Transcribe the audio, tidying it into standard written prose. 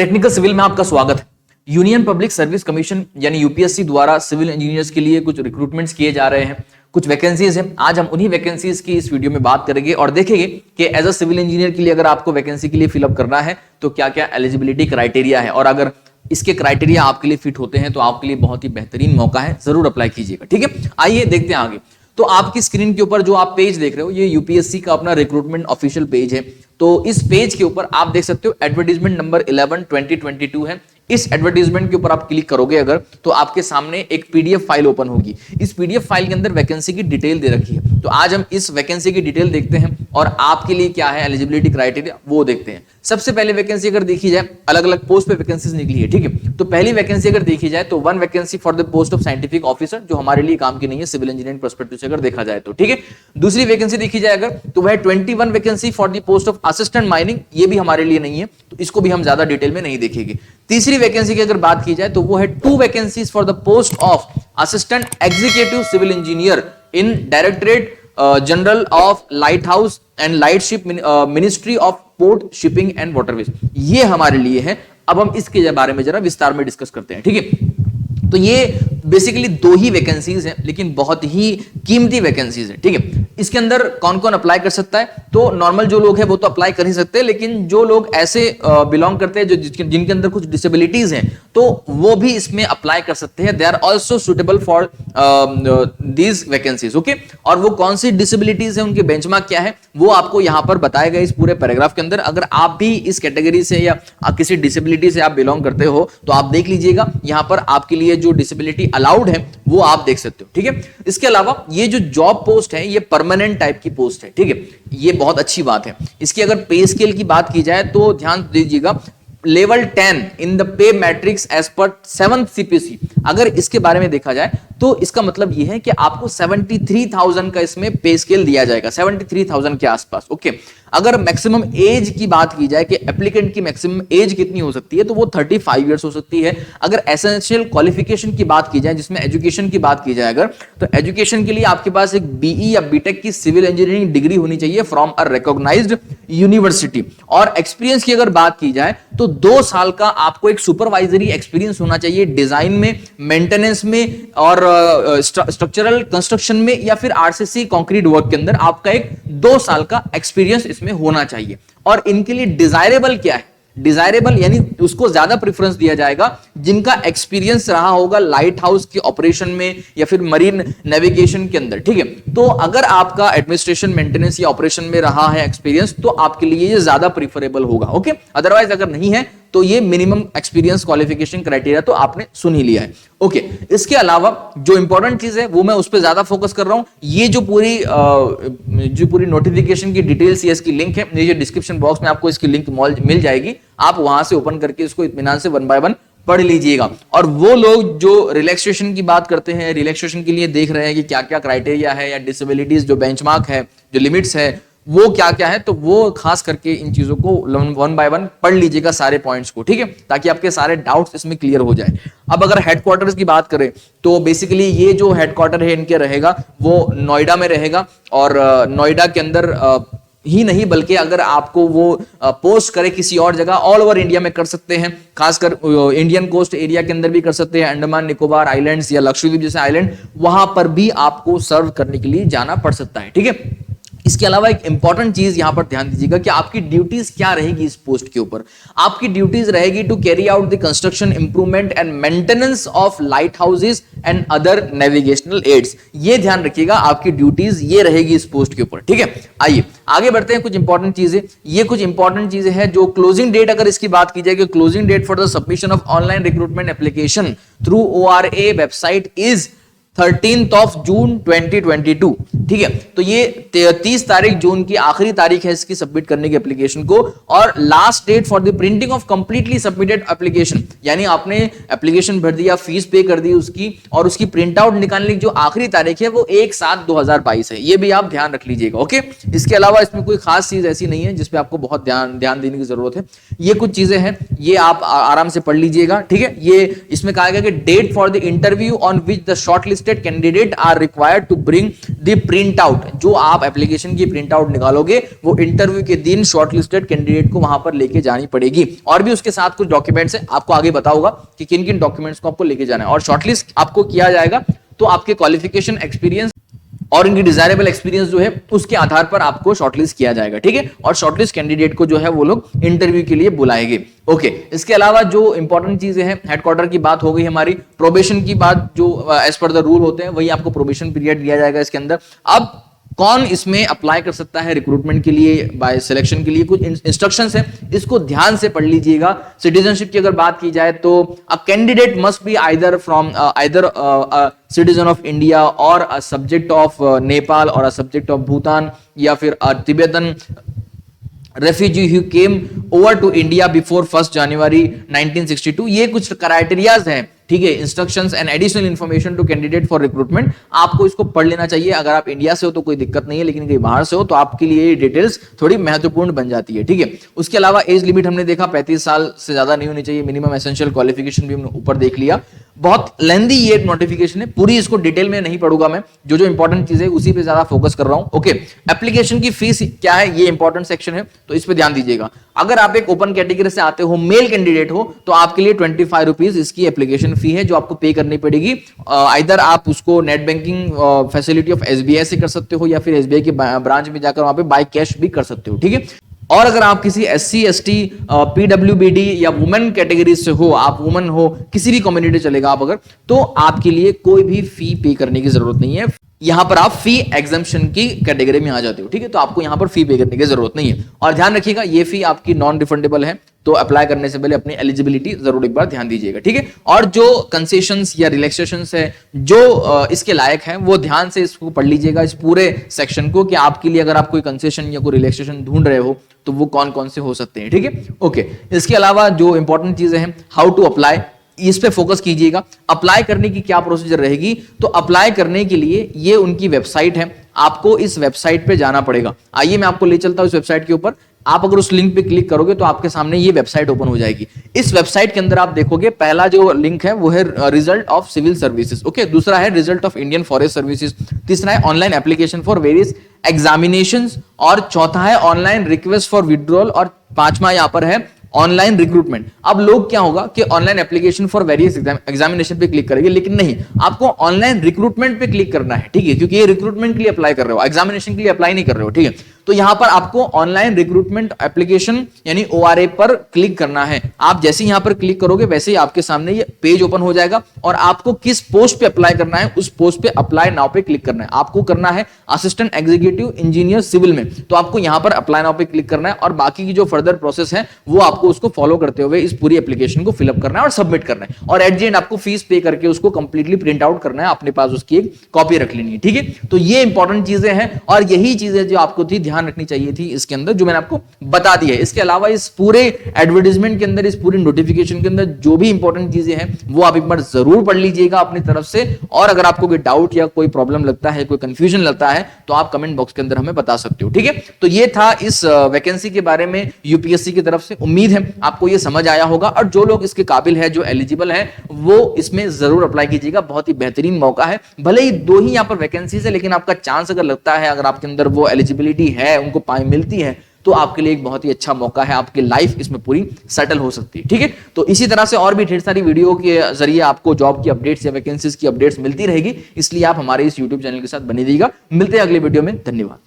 Technical civil में आपका स्वागत है। यूनियन पब्लिक सर्विस कमीशन यानी यूपीएससी द्वारा सिविल इंजीनियर्स के लिए कुछ रिक्रूटमेंट्स किए जा रहे हैं, कुछ वैकेंसीज हैं। आज हम उन्हीं वैकेंसीज की इस वीडियो में बात करेंगे और देखेंगे कि एज अ सिविल इंजीनियर के लिए अगर आपको वैकेंसी के लिए फिलअप करना है तो क्या क्या एलिजिबिलिटी क्राइटेरिया है, और अगर इसके क्राइटेरिया आपके लिए फिट होते हैं तो आपके लिए बहुत ही बेहतरीन मौका है, जरूर अप्लाई कीजिएगा। ठीक है, आइए देखते हैं आगे। तो आपकी स्क्रीन के ऊपर जो आप पेज देख रहे हो ये यूपीएससी का अपना रिक्रूटमेंट ऑफिशियल पेज है। तो इस पेज के ऊपर आप देख सकते हो एडवर्टाइजमेंट नंबर 11/2022 है। इस एडवर्टाइजमेंट के ऊपर आप क्लिक करोगे अगर तो आपके सामने एक पीडीएफ फाइल ओपन होगी। इस पीडीएफ फाइल के अंदर वैकेंसी की डिटेल दे रखी है। तो आज हम इस वैकेंसी की डिटेल देखते हैं और आपके लिए क्या है एलिजिबिलिटी क्राइटेरिया वो देखते हैं। सबसे पहले वैकेंसी अगर देखी जाए, अलग अलग पोस्ट पे वैकेंसीज निकली है। ठीक है, तो पहली वैकेंसी अगर देखी जाए तो 1 vacancy for the post of scientific officer, जो हमारे लिए काम की नहीं है सिविल इंजीनियरिंग पर्सपेक्टिव से अगर देखा जाए तो। ठीक है, दूसरी वैकेंसी देखी जाए अगर तो वह 21 vacancy for the post of assistant mining, ये भी हमारे लिए नहीं है तो इसको भी हम ज्यादा डिटेल में नहीं देखेंगे। तीसरी वैकेंसी की अगर बात की जाए तो वो है 2 vacancies for the post of assistant executive civil engineer in directorate general of light house and light ship ministry of port shipping and waterways, ये हमारे लिए है। अब हम इसके बारे में जरा विस्तार में डिस्कस करते हैं। ठीक है, तो ये बेसिकली 2 ही वैकेंसीज हैं लेकिन बहुत ही कीमती वैकेंसीज हैं। ठीक है, इसके अंदर कौन कौन अप्लाई कर सकता है? तो नॉर्मल जो लोग हैं वो तो अप्लाई कर ही सकते हैं, लेकिन जो लोग ऐसे बिलोंग करते हैं जो जिनके अंदर कुछ डिसेबिलिटीज हैं तो वो भी इसमें अप्लाई कर सकते हैं। They are also suitable for these vacancies. Okay, और वो कौन सी डिसेबिलिटीज है, उनके बेंचमार्क क्या है, वो आपको यहां पर बताया गया इस पूरे पैराग्राफ के अंदर। अगर आप भी इस कैटेगरी से या किसी डिसेबिलिटी से आप बिलोंग करते हो तो आप देख लीजिएगा, यहां पर आपके लिए जो डिसेबिलिटी अलाउड है वो आप देख सकते हो। ठीक है, इसके अलावा ये जो जॉब पोस्ट है ये परमानेंट टाइप की पोस्ट है। ठीक है, ये बहुत अच्छी बात है। इसकी अगर पे स्केल की बात की जाए तो ध्यान दीजिएगा, level 10 in the pay matrix as per 7th CPC, अगर इसके बारे में देखा जाए तो इसका मतलब यह है कि आपको 73,000 का इसमें पे स्केल दिया जाएगा, 73,000 के आसपास। ओके, अगर मैक्सिमम एज की बात की जाए कि एप्लीकेंट की मैक्सिमम एज कितनी हो सकती है तो वो 35 इयर्स हो सकती है। अगर एसेंशियल क्वालिफिकेशन की बात की जाए, जिसमें एजुकेशन की बात की जाए अगर, तो एजुकेशन के लिए आपके पास एक बीई या बीटेक की सिविल इंजीनियरिंग डिग्री होनी चाहिए फ्रॉम अ रिकॉग्नाइज्ड यूनिवर्सिटी। और एक्सपीरियंस की अगर बात की जाए तो 2 साल का आपको एक सुपरवाइजरी एक्सपीरियंस होना चाहिए डिजाइन में, मेंटेनेंस में और स्ट्रक्चरल कंस्ट्रक्शन में या फिर आरसीसी कंक्रीट वर्क के अंदर आपका एक 2 साल का एक्सपीरियंस इसमें होना चाहिए। और इनके लिए डिजायरेबल क्या है? डिजायरेबल यानी उसको ज्यादा प्रेफरेंस दिया जाएगा जिनका एक्सपीरियंस रहा होगा लाइट हाउस के ऑपरेशन में या फिर मरीन नेविगेशन के अंदर। ठीक है, तो अगर आपका एडमिनिस्ट्रेशन, मेंटेनेंस या ऑपरेशन में रहा है एक्सपीरियंस तो आपके लिए ये ज्यादा प्रेफरेबल होगा। ओके, अदरवाइज अगर नहीं है तो ये मिनिमम एक्सपीरियंस क्वालिफिकेशन क्राइटेरिया तो आपने सुन ही लिया है। ओके, इसके अलावा जो इंपॉर्टेंट चीज है वो मैं उस पर ज्यादा फोकस कर रहा हूं। ये जो पूरी नोटिफिकेशन की डिटेल्स या इसकी लिंक है, नीचे डिस्क्रिप्शन बॉक्स में आपको इसकी लिंक मिल जाएगी। आप वहां से ओपन करके इसको इत्मीनान से 1 बाय 1 पढ़ लीजिएगा। और वो लोग जो रिलैक्सेशन की बात करते हैं, रिलैक्सेशन के लिए देख रहे हैं कि क्या क्या क्राइटेरिया है या डिसेबिलिटीज जो बेंचमार्क है, जो लिमिट्स है वो क्या क्या है, तो वो खास करके इन चीजों को 1 बाय 1 पढ़ लीजिएगा सारे पॉइंट्स को। ठीक है, ताकि आपके सारे डाउट्स इसमें क्लियर हो जाए। अब अगर हेडक्वार्टर्स की बात करें तो बेसिकली ये जो हेडक्वार्टर है इनके रहेगा वो नोएडा में रहेगा। और नोएडा के अंदर ही नहीं बल्कि अगर आपको वो पोस्ट करे किसी और जगह, ऑल ओवर इंडिया में कर सकते हैं। खासकर इंडियन कोस्ट एरिया के अंदर भी कर सकते हैं, अंडमान निकोबार आइलैंड्स या लक्षद्वीप जैसे आइलैंड, वहां पर भी आपको सर्व करने के लिए जाना पड़ सकता है। ठीक है, इसके अलावा एक इंपॉर्टेंट चीज यहां पर ध्यान दीजिएगा कि आपकी ड्यूटीज क्या रहेगी इस पोस्ट के ऊपर। आपकी ड्यूटीज रहेगी to carry out the construction, improvement and maintenance of light houses and other navigational aids. ये ध्यान रखिएगा, आपकी ड्यूटीज ये रहेगी इस पोस्ट के ऊपर। ठीक है, आइए आगे बढ़ते हैं। कुछ इंपॉर्टेंट चीजें, ये कुछ इंपॉर्टेंट चीजें हैं जो क्लोजिंग डेट अगर इसकी बात की जाए कि closing date for the submission of online recruitment application through ORA website is 13th of June 2022। ठीक है, तो ये 30 तारीख जून की आखिरी तारीख है इसकी सबमिट करने की एप्लीकेशन को। और last date for the printing of completely submitted application, यानी आपने एप्लीकेशन भर दिया, फीस पे कर दी उसकी, और उसकी प्रिंट आउट निकालने की जो आखिरी तारीख है वो 1/7/2022 है। ये भी आप ध्यान रख लीजिएगा। ओके, इसके अलावा इसमें कोई खास चीज ऐसी नहीं है जिसपे आपको बहुत ध्यान देने की जरूरत है। ये कुछ चीजें हैं, ये आप आराम से पढ़ लीजिएगा। ठीक है, ये इसमें कहा गया कि date for the interview on which the shortlist shortlisted candidate are required to bring the print out, जो आप एप्लीकेशन की प्रिंट आउट निकालोगे वो इंटरव्यू के दिन शॉर्टलिस्टेड कैंडिडेट को वहां पर लेके जानी पड़ेगी। और भी उसके साथ कुछ डॉक्यूमेंट्स है, आपको आगे बताऊंगा कि किन किन डॉक्यूमेंट्स को आपको लेके जाना है। और शॉर्टलिस्ट आपको किया जाएगा तो आपके क्वालिफिकेशन, एक्सपीरियंस और इनकी डिजायरेबल एक्सपीरियंस जो है उसके आधार पर आपको शॉर्टलिस्ट किया जाएगा, ठीक है। और शॉर्टलिस्ट कैंडिडेट को जो है वो लोग इंटरव्यू के लिए बुलाएंगे। ओके, इसके अलावा जो इंपॉर्टेंट चीजें हैं, हेडक्वार्टर की बात हो गई हमारी, प्रोबेशन की बात जो एज पर द रूल होते हैं वही आपको प्रोबेशन पीरियड दिया जाएगा इसके अंदर। अब कौन इसमें अप्लाई कर सकता है रिक्रूटमेंट के लिए, बाय सिलेक्शन के लिए, कुछ इंस्ट्रक्शंस है, इसको ध्यान से पढ़ लीजिएगा। सिटीजनशिप की अगर बात की जाए तो a candidate must be either from either citizen of India और अ सब्जेक्ट ऑफ नेपाल और अ सब्जेक्ट ऑफ भूटान या फिर Tibetan refugee who came over to India before 1 January 1962। ये कुछ क्राइटेरियाज हैं, ठीक है। Instructions and additional information to candidate for recruitment, आपको इसको पढ़ लेना चाहिए। अगर आप इंडिया से हो तो कोई दिक्कत नहीं है, लेकिन कहीं बाहर से हो तो आपके लिए ये डिटेल्स थोड़ी महत्वपूर्ण बन जाती है, ठीक है। उसके अलावा एज लिमिट हमने देखा 35 साल से ज्यादा नहीं होनी चाहिए। मिनिमम एसेंशियल क्वालिफिकेशन भी हमने ऊपर देख लिया। बहुत लेंदी ये नोटिफिकेशन है, पूरी इसको डिटेल में नहीं पढ़ूंगा मैं, जो जो इंपॉर्टेंट चीज है उसी पे ज्यादा फोकस कर रहा हूं। ओके, एप्लीकेशन की फीस क्या है, ये इंपॉर्टेंट सेक्शन है तो इस पे ध्यान दीजिएगा। अगर आप एक ओपन कैटेगरी से आते हो, मेल कैंडिडेट हो, तो आपके लिए 25 रुपीज इसकी एप्लीकेशन फी है जो आपको पे करनी पड़ेगी। आइदर आप उसको net banking facility of SBI से कर सकते हो या फिर एसबीआई के ब्रांच में जाकर वहां पे बाय कैश भी कर सकते हो, ठीक है। और अगर आप किसी SC ST PWBD या वुमेन कैटेगरी से हो, आप वुमेन हो, किसी भी कम्युनिटी चलेगा आप अगर, तो आपके लिए कोई भी फी पे करने की जरूरत नहीं है। यहां पर आप फी एग्जम्पशन की कैटेगरी में आ जाते हो, ठीक है। तो आपको यहां पर फी पे करने की जरूरत नहीं है। और ध्यान रखिएगा ये फी आपकी नॉन रिफंडेबल है, तो अप्लाई करने से पहले अपनी एलिजिबिलिटी जरूर एक बार ध्यान दीजिएगा, ठीक है। और जो कंसेशंस या रिलैक्सेशंस है जो इसके लायक हैं, वो ध्यान से इसको पढ़ लीजिएगा, इस पूरे सेक्शन को, कि आपके लिए अगर आप कोई कंसेशन या कोई रिलैक्सेशन ढूंढ रहे हो तो वो कौन कौन से हो सकते हैं, ठीक है। ओके, इसके अलावा जो इंपॉर्टेंट चीजें हैं, हाउ टू अप्लाई, इस पे फोकस कीजिएगा। अप्लाई करने की क्या प्रोसीजर रहेगी, तो अप्लाई करने के लिए ये उनकी वेबसाइट है, आपको इस वेबसाइट पे जाना पड़ेगा। आइए मैं आपको ले चलता हूं इस वेबसाइट के ऊपर। आप अगर उस लिंक पे क्लिक करोगे तो आपके सामने ये वेबसाइट ओपन हो जाएगी। इस वेबसाइट के अंदर आप देखोगे पहला जो लिंक है वो है result of civil services, okay. दूसरा है result of Indian forest services. तीसरा है online application for various examinations. और चौथा है ऑनलाइन रिक्वेस्ट फॉर विड्रॉल। और पांचवा यहां पर है ऑनलाइन रिक्रूटमेंट। अब लोग क्या होगा कि online application for various examination पे क्लिक करेंगे, लेकिन नहीं, आपको ऑनलाइन रिक्रूटमेंट पे क्लिक करना है, ठीक है, क्योंकि ये रिक्रूटमेंट के लिए अप्लाई कर रहे हो, एग्जामिनेशन के लिए अप्लाई नहीं कर रहे हो, ठीक है। तो यहां पर आपको ऑनलाइन रिक्रूटमेंट एप्लीकेशन यानी ORA पर क्लिक करना है। आप जैसे यहां पर क्लिक करोगे वैसे ही आपके सामने ये पेज ओपन हो जाएगा और आपको किस पोस्ट पे अप्लाई करना है उस पोस्ट पे अप्लाई नाउ पे क्लिक करना है। आपको करना है असिस्टेंट एग्जीक्यूटिव इंजीनियर सिविल में, तो आपको यहां पर अप्लाई नाउ पे क्लिक करना है और बाकी की जो फर्दर प्रोसेस है वो आपको उसको फॉलो करते हुए इस पूरी एप्लीकेशन को फिलअप करना है और सबमिट करना है। और एट द एंड आपको फीस पे करके उसको कंप्लीटली प्रिंट आउट करना है, अपने पास उसकी एक कॉपी रख लेनी है, ठीक है। तो ये इंपॉर्टेंट चीजें हैं और यही चीजें जो आपको थी ध्यान रखनी चाहिए थी इसके अंदर, जो मैंने आपको बता दी है। इसके अलावा इस पूरे एडवर्टाइजमेंट के अंदर, इस पूरी नोटिफिकेशन के अंदर जो भी इंपॉर्टेंट चीजें हैं वो आप एक बार जरूर पढ़ लीजिएगा अपनी तरफ से। और अगर आपको कोई डाउट या कोई प्रॉब्लम लगता है, कोई कंफ्यूजन लगता है, तो आप कमेंट बॉक्स के अंदर हमें बता सकते हो, ठीक है। तो ये था इस वैकेंसी के बारे में यूपीएससी की तरफ से। उम्मीद है आपको ये समझ आया होगा और जो लोग इसके काबिल है, जो एलिजिबल है, वो इसमें जरूर अप्लाई कीजिएगा। बहुत ही बेहतरीन मौका है। भले ही 2 ही यहां पर वैकेंसीज है, लेकिन आपका चांस अगर लगता है, अगर आपके अंदर वो एलिजिबिलिटी है, उनको मिलती है, तो आपके लिए एक बहुत ही अच्छा मौका है। आपकी लाइफ इसमें पूरी सेटल हो सकती है, ठीक है। तो इसी तरह से और भी ढेर सारी वीडियो के जरिए आपको जॉब की अपडेट्स या वैकेंसीज की अपडेट्स मिलती रहेगी, इसलिए आप हमारे इस यूट्यूब चैनल के साथ बने रहिएगा। मिलते हैं अगले वीडियो में। धन्यवाद।